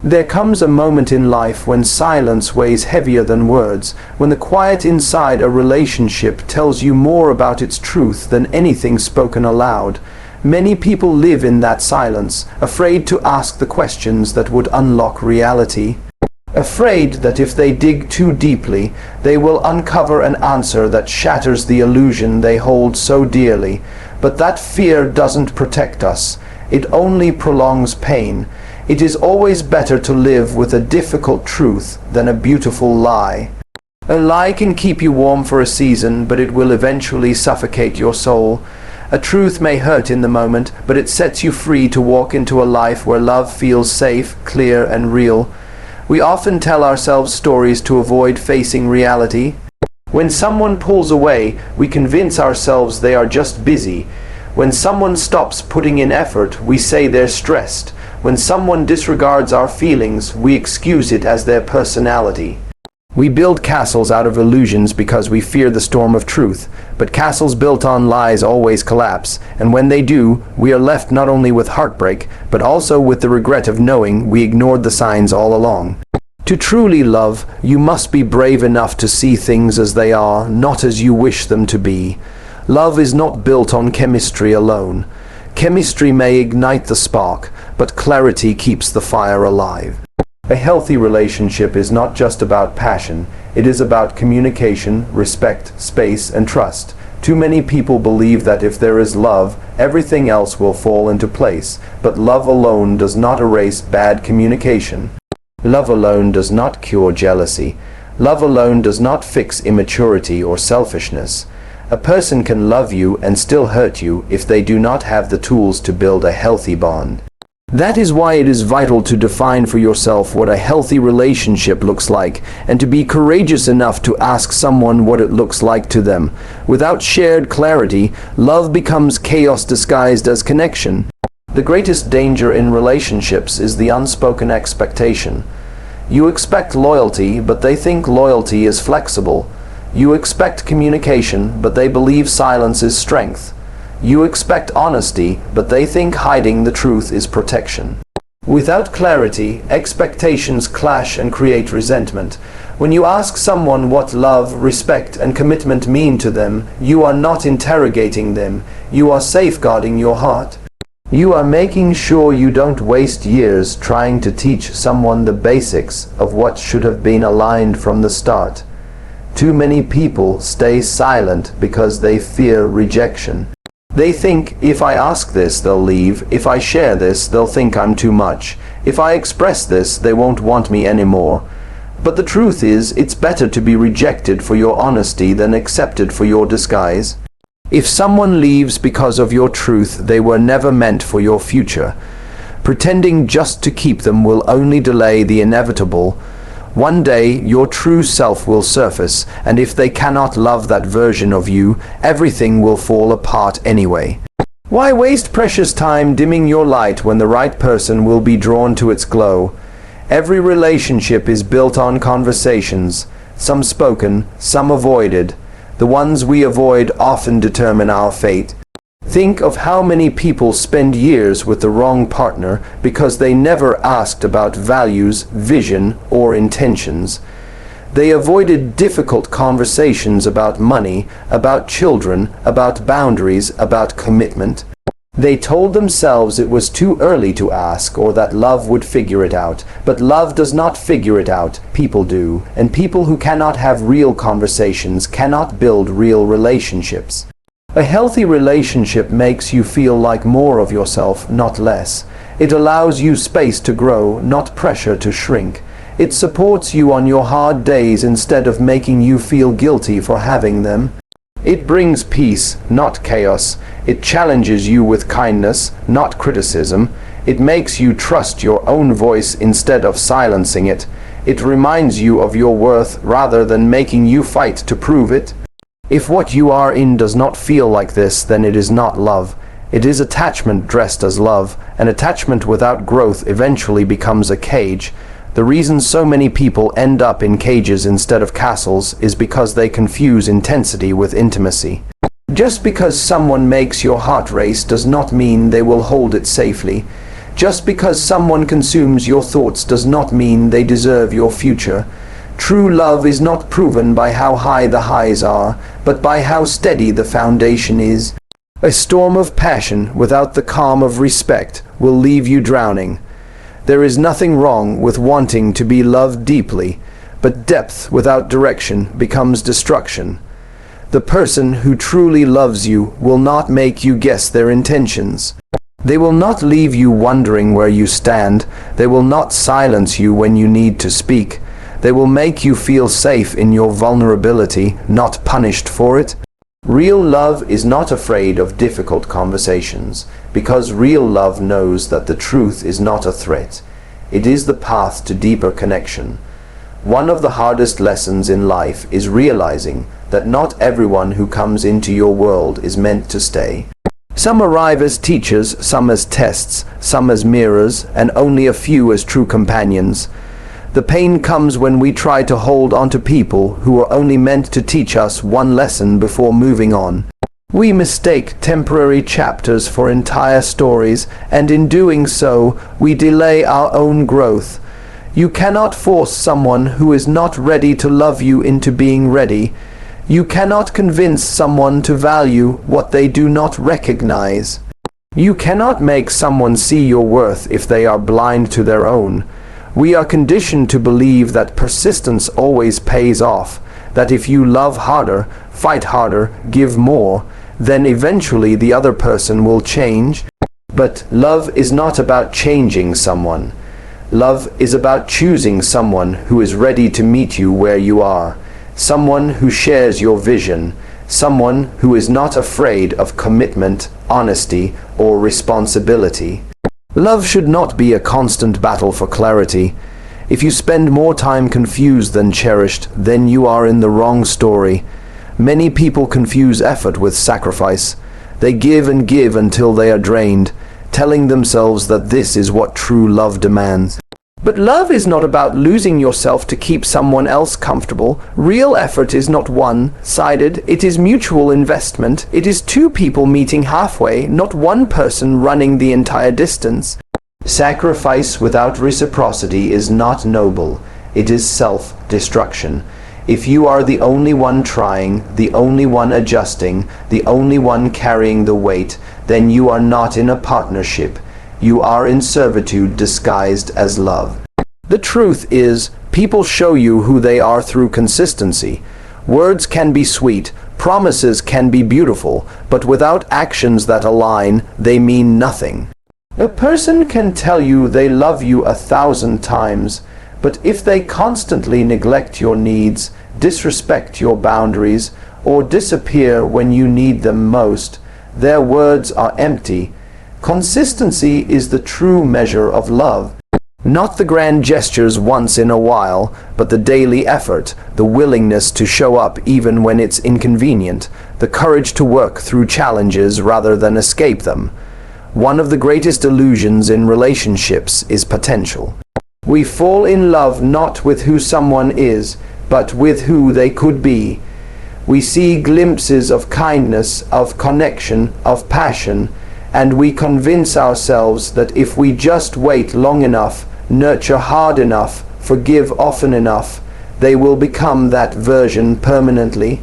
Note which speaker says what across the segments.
Speaker 1: There comes a moment in life when silence weighs heavier than words, when the quiet inside a relationship tells you more about its truth than anything spoken aloud. Many people live in that silence, afraid to ask the questions that would unlock reality. Afraid that if they dig too deeply, they will uncover an answer that shatters the illusion they hold so dearly. But that fear doesn't protect us. It only prolongs pain. It is always better to live with a difficult truth than a beautiful lie. A lie can keep you warm for a season, but it will eventually suffocate your soul. A truth may hurt in the moment, but it sets you free to walk into a life where love feels safe, clear, and real. We often tell ourselves stories to avoid facing reality. When someone pulls away, we convince ourselves they are just busy. When someone stops putting in effort, we say they're stressed. When someone disregards our feelings, we excuse it as their personality. We build castles out of illusions because we fear the storm of truth, but castles built on lies always collapse, and when they do, we are left not only with heartbreak, but also with the regret of knowing we ignored the signs all along. To truly love, you must be brave enough to see things as they are, not as you wish them to be. Love is not built on chemistry alone. Chemistry may ignite the spark, but clarity keeps the fire alive. A healthy relationship is not just about passion. It is about communication, respect, space, and trust. Too many people believe that if there is love, everything else will fall into place. But love alone does not erase bad communication. Love alone does not cure jealousy. Love alone does not fix immaturity or selfishness. A person can love you and still hurt you if they do not have the tools to build a healthy bond. That is why it is vital to define for yourself what a healthy relationship looks like, and to be courageous enough to ask someone what it looks like to them. Without shared clarity, love becomes chaos disguised as connection. The greatest danger in relationships is the unspoken expectation. You expect loyalty, but they think loyalty is flexible. You expect communication, but they believe silence is strength. You expect honesty, but they think hiding the truth is protection. Without clarity, expectations clash and create resentment. When you ask someone what love, respect, and commitment mean to them, you are not interrogating them. You are safeguarding your heart. You are making sure you don't waste years trying to teach someone the basics of what should have been aligned from the start. Too many people stay silent because they fear rejection. They think, if I ask this, they'll leave. If I share this, they'll think I'm too much. If I express this, they won't want me anymore. But the truth is, it's better to be rejected for your honesty than accepted for your disguise. If someone leaves because of your truth, they were never meant for your future. Pretending just to keep them will only delay the inevitable. One day, your true self will surface, and if they cannot love that version of you, everything will fall apart anyway. Why waste precious time dimming your light when the right person will be drawn to its glow? Every relationship is built on conversations, some spoken, some avoided. The ones we avoid often determine our fate. Think of how many people spend years with the wrong partner because they never asked about values, vision, or intentions. They avoided difficult conversations about money, about children, about boundaries, about commitment. They told themselves it was too early to ask or that love would figure it out. But love does not figure it out, people do. And people who cannot have real conversations cannot build real relationships. A healthy relationship makes you feel like more of yourself, not less. It allows you space to grow, not pressure to shrink. It supports you on your hard days instead of making you feel guilty for having them. It brings peace, not chaos. It challenges you with kindness, not criticism. It makes you trust your own voice instead of silencing it. It reminds you of your worth rather than making you fight to prove it. If what you are in does not feel like this, then it is not love. It is attachment dressed as love, and attachment without growth eventually becomes a cage. The reason so many people end up in cages instead of castles is because they confuse intensity with intimacy. Just because someone makes your heart race does not mean they will hold it safely. Just because someone consumes your thoughts does not mean they deserve your future. True love is not proven by how high the highs are, but by how steady the foundation is. A storm of passion without the calm of respect will leave you drowning. There is nothing wrong with wanting to be loved deeply, but depth without direction becomes destruction. The person who truly loves you will not make you guess their intentions. They will not leave you wondering where you stand. They will not silence you when you need to speak. They will make you feel safe in your vulnerability, not punished for it. Real love is not afraid of difficult conversations, because real love knows that the truth is not a threat. It is the path to deeper connection. One of the hardest lessons in life is realizing that not everyone who comes into your world is meant to stay. Some arrive as teachers, some as tests, some as mirrors, and only a few as true companions. The pain comes when we try to hold onto people who are only meant to teach us one lesson before moving on. We mistake temporary chapters for entire stories, and in doing so, we delay our own growth. You cannot force someone who is not ready to love you into being ready. You cannot convince someone to value what they do not recognize. You cannot make someone see your worth if they are blind to their own. We are conditioned to believe that persistence always pays off, that if you love harder, fight harder, give more, then eventually the other person will change. But love is not about changing someone. Love is about choosing someone who is ready to meet you where you are, someone who shares your vision, someone who is not afraid of commitment, honesty, or responsibility. Love should not be a constant battle for clarity. If you spend more time confused than cherished, then you are in the wrong story. Many people confuse effort with sacrifice. They give and give until they are drained, telling themselves that this is what true love demands. But love is not about losing yourself to keep someone else comfortable. Real effort is not one-sided. It is mutual investment. It is two people meeting halfway, not one person running the entire distance. Sacrifice without reciprocity is not noble. It is self-destruction. If you are the only one trying, the only one adjusting, the only one carrying the weight, then you are not in a partnership. You are in servitude disguised as love. The truth is, people show you who they are through consistency. Words can be sweet, promises can be beautiful, but without actions that align, they mean nothing. A person can tell you they love you 1,000 times, but if they constantly neglect your needs, disrespect your boundaries, or disappear when you need them most, their words are empty. Consistency is the true measure of love. Not the grand gestures once in a while, but the daily effort, the willingness to show up even when it's inconvenient, the courage to work through challenges rather than escape them. One of the greatest illusions in relationships is potential. We fall in love not with who someone is, but with who they could be. We see glimpses of kindness, of connection, of passion, and we convince ourselves that if we just wait long enough, nurture hard enough, forgive often enough, they will become that version permanently.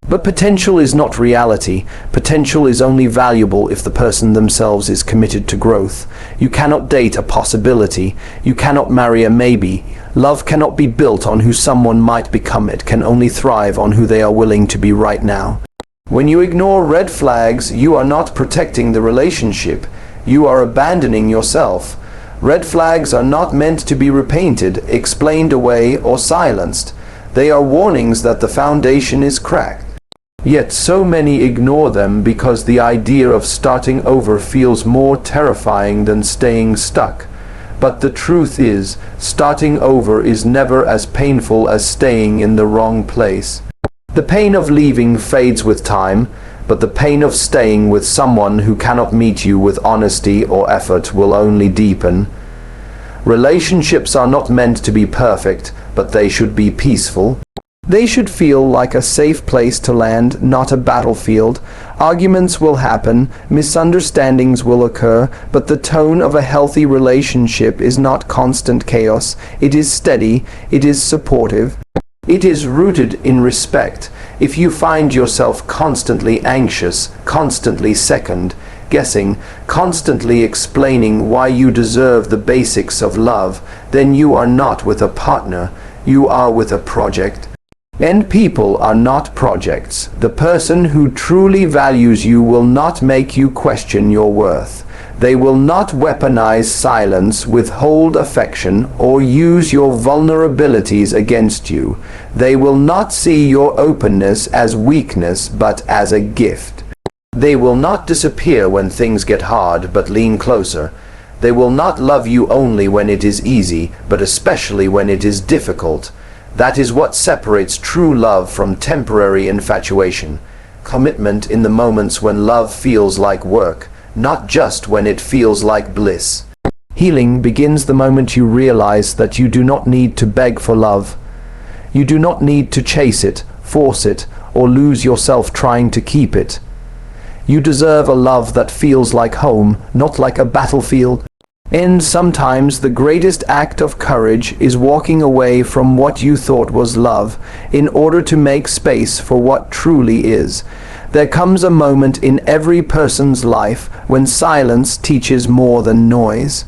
Speaker 1: But potential is not reality. Potential is only valuable if the person themselves is committed to growth. You cannot date a possibility. You cannot marry a maybe. Love cannot be built on who someone might become. It can only thrive on who they are willing to be right now. When you ignore red flags, you are not protecting the relationship. You are abandoning yourself. Red flags are not meant to be repainted, explained away, or silenced. They are warnings that the foundation is cracked. Yet so many ignore them because the idea of starting over feels more terrifying than staying stuck. But the truth is, starting over is never as painful as staying in the wrong place. The pain of leaving fades with time, but the pain of staying with someone who cannot meet you with honesty or effort will only deepen. Relationships are not meant to be perfect, but they should be peaceful. They should feel like a safe place to land, not a battlefield. Arguments will happen, misunderstandings will occur, but the tone of a healthy relationship is not constant chaos. It is steady, it is supportive. It is rooted in respect. If you find yourself constantly anxious, constantly second guessing, constantly explaining why you deserve the basics of love, then you are not with a partner, you are with a project. And people are not projects. The person who truly values you will not make you question your worth. They will not weaponize silence, withhold affection, or use your vulnerabilities against you. They will not see your openness as weakness, but as a gift. They will not disappear when things get hard, but lean closer. They will not love you only when it is easy, but especially when it is difficult. That is what separates true love from temporary infatuation. Commitment in the moments when love feels like work, not just when it feels like bliss. Healing begins the moment you realize that you do not need to beg for love. You do not need to chase it, force it, or lose yourself trying to keep it. You deserve a love that feels like home, not like a battlefield. And sometimes the greatest act of courage is walking away from what you thought was love in order to make space for what truly is. There comes a moment in every person's life when silence teaches more than noise.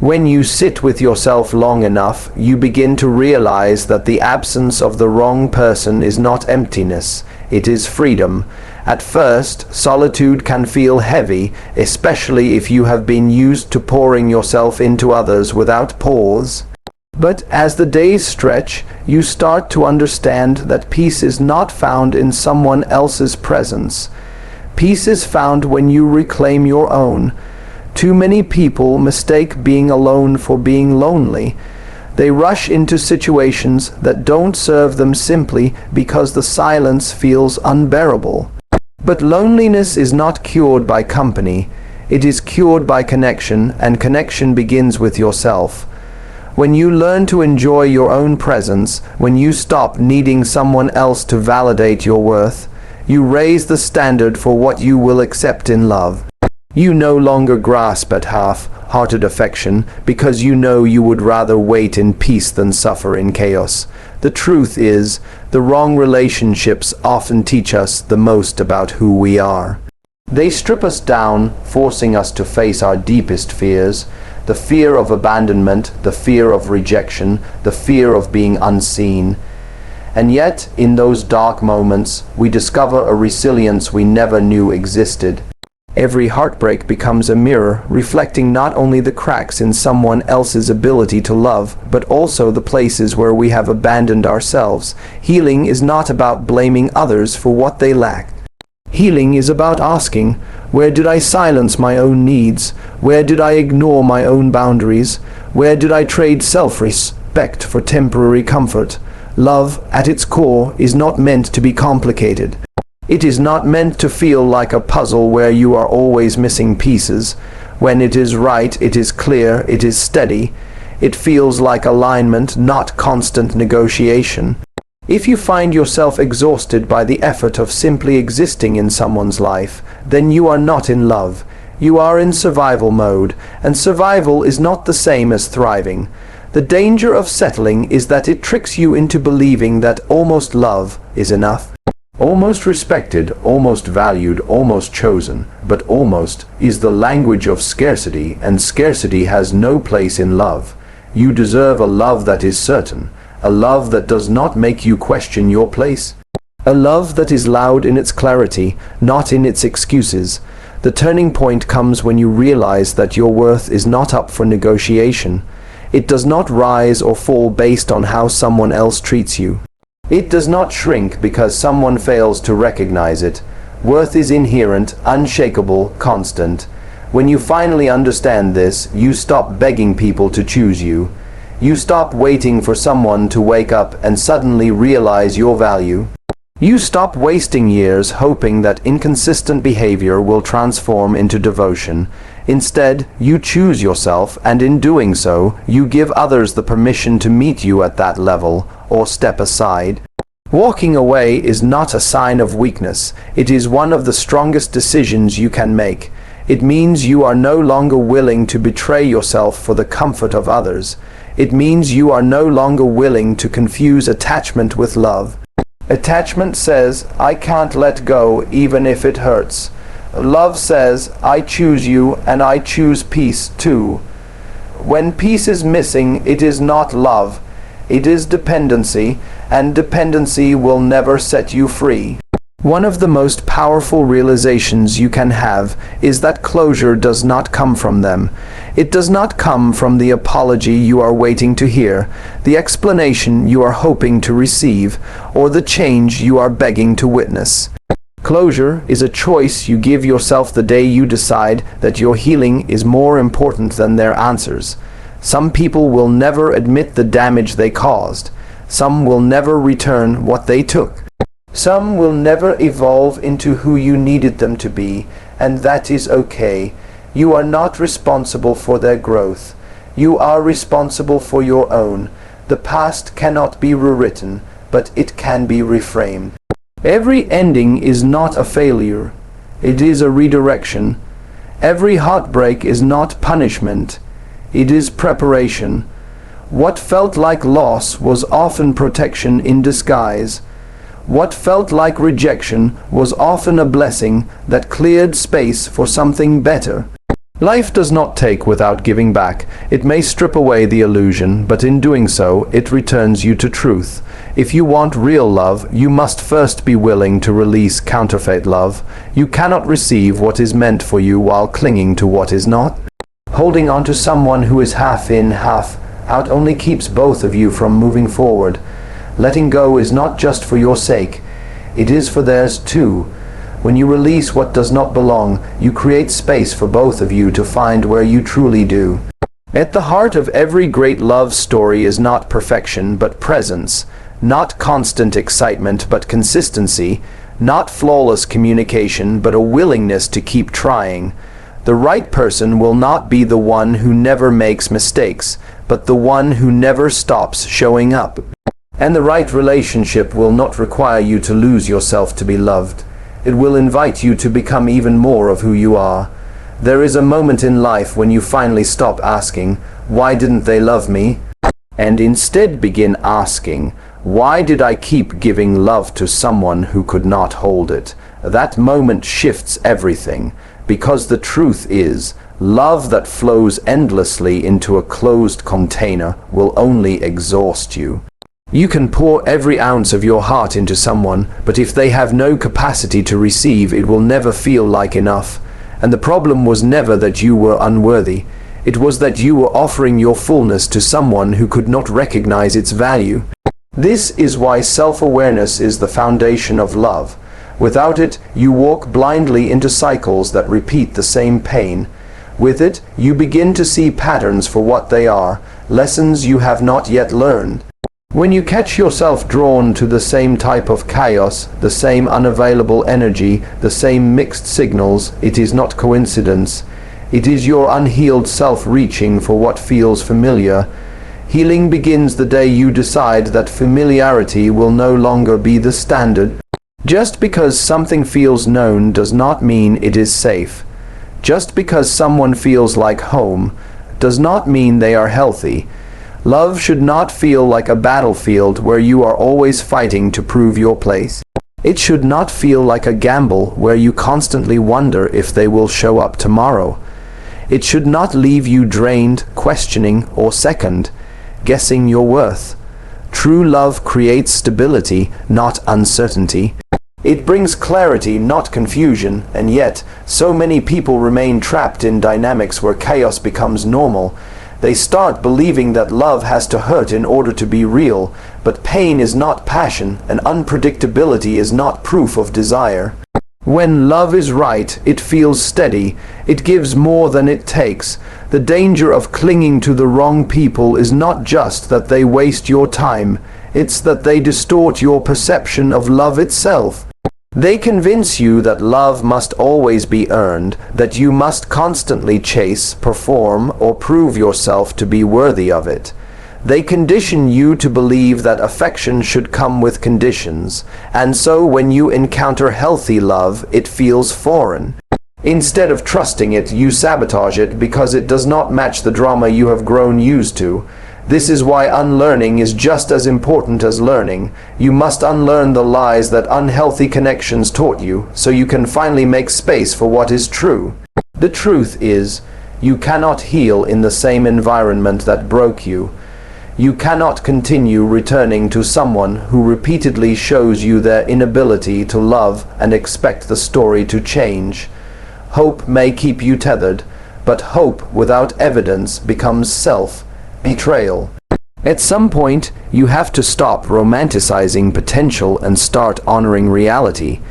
Speaker 1: When you sit with yourself long enough, you begin to realize that the absence of the wrong person is not emptiness, it is freedom. At first, solitude can feel heavy, especially if you have been used to pouring yourself into others without pause. But as the days stretch, you start to understand that peace is not found in someone else's presence. Peace is found when you reclaim your own. Too many people mistake being alone for being lonely. They rush into situations that don't serve them simply because the silence feels unbearable. But loneliness is not cured by company. It is cured by connection, and connection begins with yourself. When you learn to enjoy your own presence, when you stop needing someone else to validate your worth, you raise the standard for what you will accept in love. You no longer grasp at half-hearted affection because you know you would rather wait in peace than suffer in chaos. The truth is, the wrong relationships often teach us the most about who we are. They strip us down, forcing us to face our deepest fears, the fear of abandonment, the fear of rejection, the fear of being unseen. And yet, in those dark moments, we discover a resilience we never knew existed. Every heartbreak becomes a mirror, reflecting not only the cracks in someone else's ability to love, but also the places where we have abandoned ourselves. Healing is not about blaming others for what they lacked. Healing is about asking, where did I silence my own needs? Where did I ignore my own boundaries? Where did I trade self-respect for temporary comfort? Love, at its core, is not meant to be complicated. It is not meant to feel like a puzzle where you are always missing pieces. When it is right, it is clear, it is steady. It feels like alignment, not constant negotiation. If you find yourself exhausted by the effort of simply existing in someone's life, then you are not in love. You are in survival mode, and survival is not the same as thriving. The danger of settling is that it tricks you into believing that almost love is enough. Almost respected, almost valued, almost chosen, but almost is the language of scarcity, and scarcity has no place in love. You deserve a love that is certain, a love that does not make you question your place, a love that is loud in its clarity, not in its excuses. The turning point comes when you realize that your worth is not up for negotiation. It does not rise or fall based on how someone else treats you. It does not shrink because someone fails to recognize it. Worth is inherent, unshakable, constant. When you finally understand this, you stop begging people to choose you. You stop waiting for someone to wake up and suddenly realize your value. You stop wasting years hoping that inconsistent behavior will transform into devotion. Instead, you choose yourself, and in doing so, you give others the permission to meet you at that level, or step aside. Walking away is not a sign of weakness. It is one of the strongest decisions you can make. It means you are no longer willing to betray yourself for the comfort of others. It means you are no longer willing to confuse attachment with love. Attachment says, I can't let go even if it hurts. Love says, I choose you and I choose peace too. When peace is missing, it is not love. It is dependency, and dependency will never set you free. One of the most powerful realizations you can have is that closure does not come from them. It does not come from the apology you are waiting to hear, the explanation you are hoping to receive, or the change you are begging to witness. Closure is a choice you give yourself the day you decide that your healing is more important than their answers. Some people will never admit the damage they caused. Some will never return what they took. Some will never evolve into who you needed them to be, and that is okay. You are not responsible for their growth. You are responsible for your own. The past cannot be rewritten, but it can be reframed. Every ending is not a failure. It is a redirection. Every heartbreak is not punishment. It is preparation. What felt like loss was often protection in disguise. What felt like rejection was often a blessing that cleared space for something better. Life does not take without giving back. It may strip away the illusion, but in doing so, it returns you to truth. If you want real love, you must first be willing to release counterfeit love. You cannot receive what is meant for you while clinging to what is not. Holding on to someone who is half in, half out only keeps both of you from moving forward. Letting go is not just for your sake, it is for theirs too. When you release what does not belong, you create space for both of you to find where you truly do. At the heart of every great love story is not perfection, but presence. Not constant excitement, but consistency. Not flawless communication, but a willingness to keep trying. The right person will not be the one who never makes mistakes, but the one who never stops showing up. And the right relationship will not require you to lose yourself to be loved. It will invite you to become even more of who you are. There is a moment in life when you finally stop asking, why didn't they love me? And instead begin asking, why did I keep giving love to someone who could not hold it? That moment shifts everything, because the truth is, love that flows endlessly into a closed container will only exhaust you. You can pour every ounce of your heart into someone, but if they have no capacity to receive, it will never feel like enough. And the problem was never that you were unworthy. It was that you were offering your fullness to someone who could not recognize its value. This is why self-awareness is the foundation of love. Without it, you walk blindly into cycles that repeat the same pain. With it, you begin to see patterns for what they are, lessons you have not yet learned. When you catch yourself drawn to the same type of chaos, the same unavailable energy, the same mixed signals, it is not coincidence. It is your unhealed self reaching for what feels familiar. Healing begins the day you decide that familiarity will no longer be the standard. Just because something feels known does not mean it is safe. Just because someone feels like home does not mean they are healthy. Love should not feel like a battlefield where you are always fighting to prove your place. It should not feel like a gamble where you constantly wonder if they will show up tomorrow. It should not leave you drained, questioning, or second, guessing your worth. True love creates stability, not uncertainty. It brings clarity, not confusion, and yet, so many people remain trapped in dynamics where chaos becomes normal. They start believing that love has to hurt in order to be real, but pain is not passion, and unpredictability is not proof of desire. When love is right, it feels steady. It gives more than it takes. The danger of clinging to the wrong people is not just that they waste your time, it's that they distort your perception of love itself. They convince you that love must always be earned, that you must constantly chase, perform, or prove yourself to be worthy of it. They condition you to believe that affection should come with conditions, and so when you encounter healthy love, it feels foreign. Instead of trusting it, you sabotage it because it does not match the drama you have grown used to. This is why unlearning is just as important as learning. You must unlearn the lies that unhealthy connections taught you, so you can finally make space for what is true. The truth is, you cannot heal in the same environment that broke you. You cannot continue returning to someone who repeatedly shows you their inability to love and expect the story to change. Hope may keep you tethered, but hope without evidence becomes self-betrayal. At some point, you have to stop romanticizing potential and start honoring reality.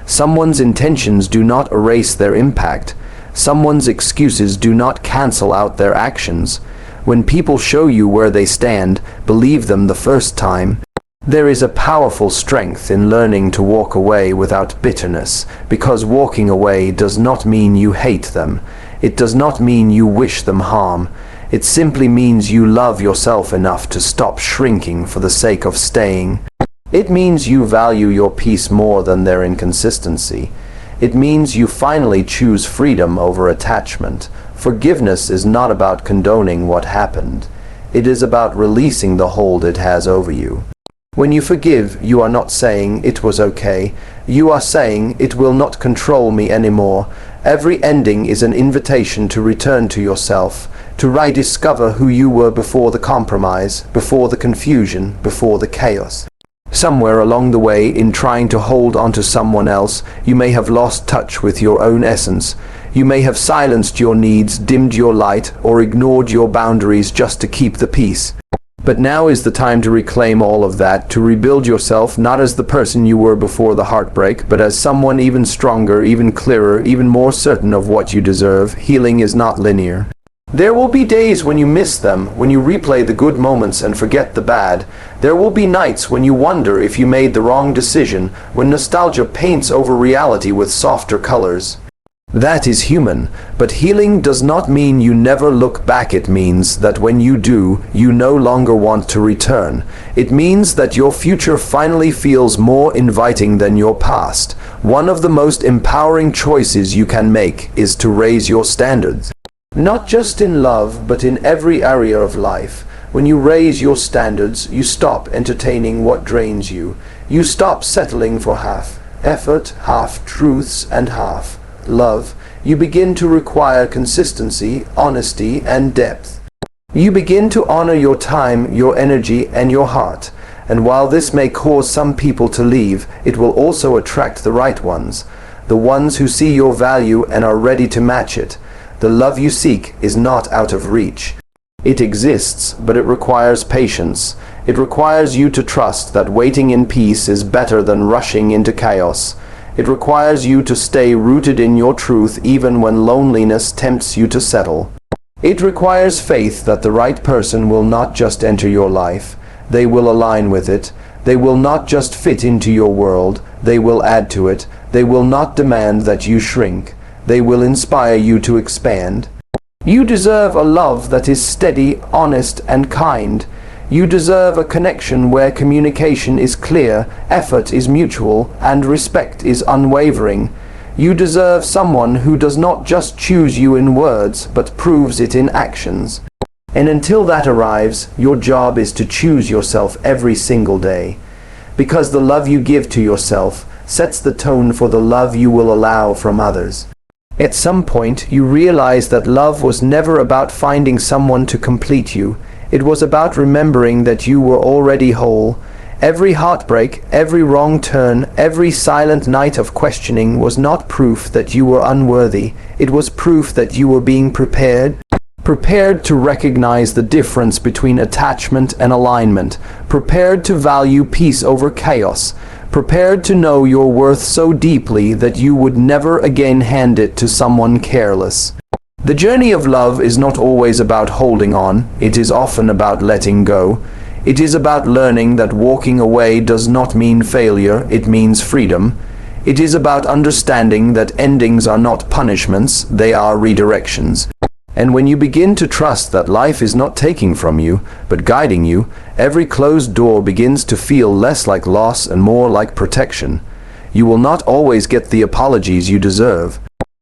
Speaker 1: Someone's intentions do not erase their impact. Someone's excuses do not cancel out their actions. When people show you where they stand, believe them the first time. There is a powerful strength in learning to walk away without bitterness, because walking away does not mean you hate them. It does not mean you wish them harm. It simply means you love yourself enough to stop shrinking for the sake of staying. It means you value your peace more than their inconsistency. It means you finally choose freedom over attachment. Forgiveness is not about condoning what happened. It is about releasing the hold it has over you. When you forgive, you are not saying it was okay. You are saying it will not control me anymore. Every ending is an invitation to return to yourself, to rediscover who you were before the compromise, before the confusion, before the chaos. Somewhere along the way, in trying to hold on to someone else, you may have lost touch with your own essence. You may have silenced your needs, dimmed your light, or ignored your boundaries just to keep the peace. But now is the time to reclaim all of that, to rebuild yourself not as the person you were before the heartbreak, but as someone even stronger, even clearer, even more certain of what you deserve. Healing is not linear. There will be days when you miss them, when you replay the good moments and forget the bad. There will be nights when you wonder if you made the wrong decision, when nostalgia paints over reality with softer colors. That is human, but healing does not mean you never look back. It means that when you do, you no longer want to return. It means that your future finally feels more inviting than your past. One of the most empowering choices you can make is to raise your standards. Not just in love, but in every area of life. When you raise your standards, you stop entertaining what drains you. You stop settling for half effort, half truths, and half love. You begin to require consistency, honesty, and depth. You begin to honor your time, your energy, and your heart. And while this may cause some people to leave, it will also attract the right ones. The ones who see your value and are ready to match it. The love you seek is not out of reach. It exists, but it requires patience. It requires you to trust that waiting in peace is better than rushing into chaos. It requires you to stay rooted in your truth even when loneliness tempts you to settle. It requires faith that the right person will not just enter your life. They will align with it. They will not just fit into your world. They will add to it. They will not demand that you shrink. They will inspire you to expand. You deserve a love that is steady, honest, and kind. You deserve a connection where communication is clear, effort is mutual, and respect is unwavering. You deserve someone who does not just choose you in words, but proves it in actions. And until that arrives, your job is to choose yourself every single day. Because the love you give to yourself sets the tone for the love you will allow from others. At some point, you realize that love was never about finding someone to complete you. It was about remembering that you were already whole. Every heartbreak, every wrong turn, every silent night of questioning was not proof that you were unworthy. It was proof that you were being prepared. Prepared to recognize the difference between attachment and alignment. Prepared to value peace over chaos. Prepared to know your worth so deeply that you would never again hand it to someone careless. The journey of love is not always about holding on. It is often about letting go. It is about learning that walking away does not mean failure, it means freedom. It is about understanding that endings are not punishments, they are redirections. And when you begin to trust that life is not taking from you, but guiding you, every closed door begins to feel less like loss and more like protection. You will not always get the apologies you deserve.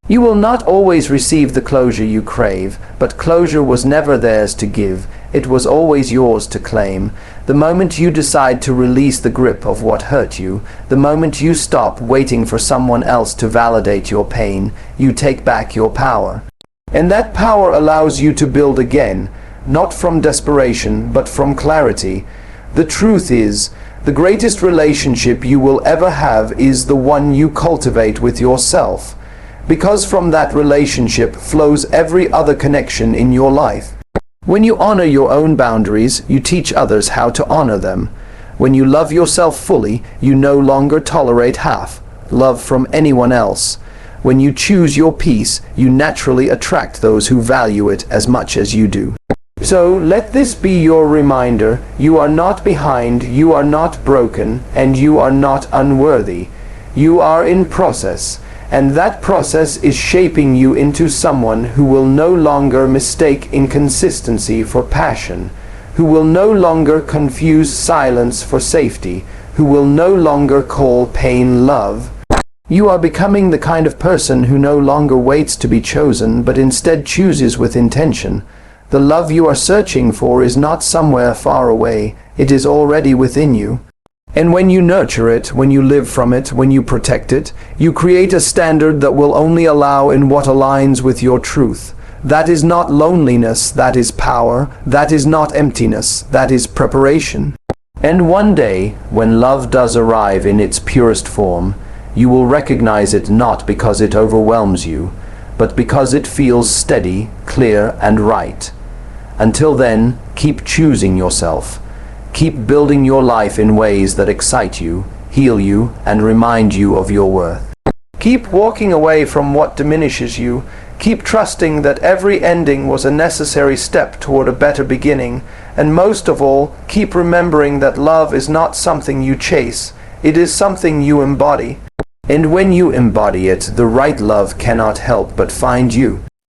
Speaker 1: You will not always receive the closure you crave, but closure was never theirs to give. It was always yours to claim. The moment you decide to release the grip of what hurt you, the moment you stop waiting for someone else to validate your pain, you take back your power. And that power allows you to build again, not from desperation, but from clarity. The truth is, the greatest relationship you will ever have is the one you cultivate with yourself. Because from that relationship flows every other connection in your life. When you honor your own boundaries, you teach others how to honor them. When you love yourself fully, you no longer tolerate half love from anyone else. When you choose your peace, you naturally attract those who value it as much as you do. So let this be your reminder: you are not behind, you are not broken, and you are not unworthy. You are in process. And that process is shaping you into someone who will no longer mistake inconsistency for passion, who will no longer confuse silence for safety, who will no longer call pain love. You are becoming the kind of person who no longer waits to be chosen, but instead chooses with intention. The love you are searching for is not somewhere far away, it is already within you. And when you nurture it, when you live from it, when you protect it, you create a standard that will only allow in what aligns with your truth. That is not loneliness, that is power. That is not emptiness, that is preparation. And one day, when love does arrive in its purest form, you will recognize it not because it overwhelms you, but because it feels steady, clear, and right. Until then, keep choosing yourself. Keep building your life in ways that excite you, heal you, and remind you of your worth. Keep walking away from what diminishes you. Keep trusting that every ending was a necessary step toward a better beginning. And most of all, keep remembering that love is not something you chase. It is something you embody. And when you embody it, the right love cannot help but find you.